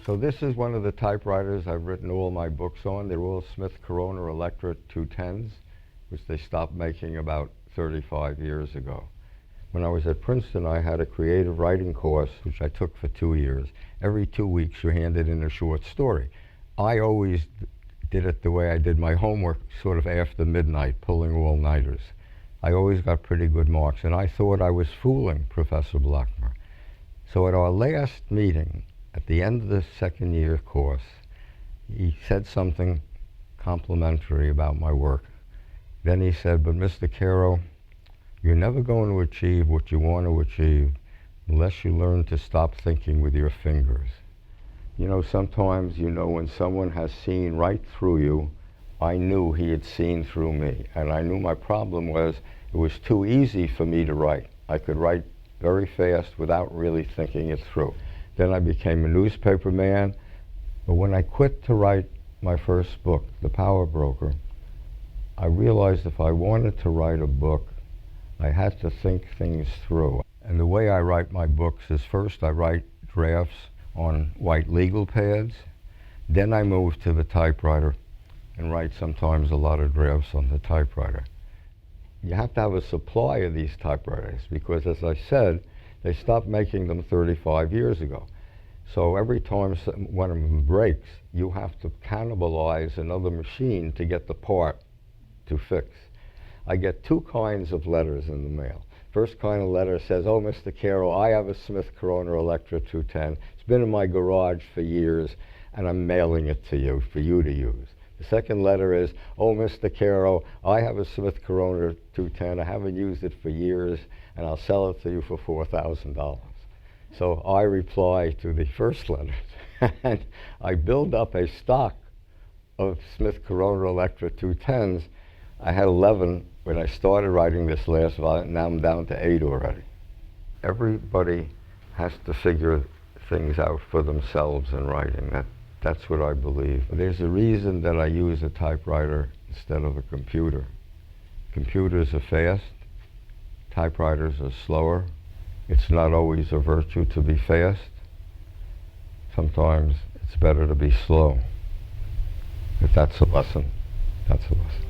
So this is one of the typewriters I've written all my books on. They're all Smith Corona Electra 210s, which they stopped making about 35 years ago. When I was at Princeton, I had a creative writing course, which I took for 2 years. Every 2 weeks, you handed in a short story. I always did it the way I did my homework, sort of after midnight, pulling all-nighters. I always got pretty good marks, and I thought I was fooling Professor Blackmer. So at our last meeting, at the end of the second year course, he said something complimentary about my work. Then he said, "But Mr. Caro, you're never going to achieve what you want to achieve unless you learn to stop thinking with your fingers." You know, sometimes, you know, when someone has seen right through you, I knew he had seen through me. And I knew my problem was it was too easy for me to write. I could write very fast without really thinking it through. Then I became a newspaper man. But when I quit to write my first book, The Power Broker, I realized if I wanted to write a book, I had to think things through. And the way I write my books is first I write drafts on white legal pads, then I move to the typewriter and write sometimes a lot of drafts on the typewriter. You have to have a supply of these typewriters because, as I said, they stopped making them 35 years ago. So every time one of them breaks, you have to cannibalize another machine to get the part to fix. I get 2 kinds of letters in the mail. First kind of letter says, "Oh, Mr. Caro, I have a Smith Corona Electra 210. It's been in my garage for years, and I'm mailing it to you for you to use." The second letter is, "Oh, Mr. Caro, I have a Smith Corona 210. I haven't used it for years, and I'll sell it to you for $4,000. So I reply to the first letter, and I build up a stock of Smith Corona Electra 210s. I had 11 when I started writing this last volume. Now I'm down to 8 already. Everybody has to figure things out for themselves in writing. That's what I believe. There's a reason that I use a typewriter instead of a computer. Computers are fast. Typewriters are slower. It's not always a virtue to be fast. Sometimes it's better to be slow. If that's a lesson, that's a lesson.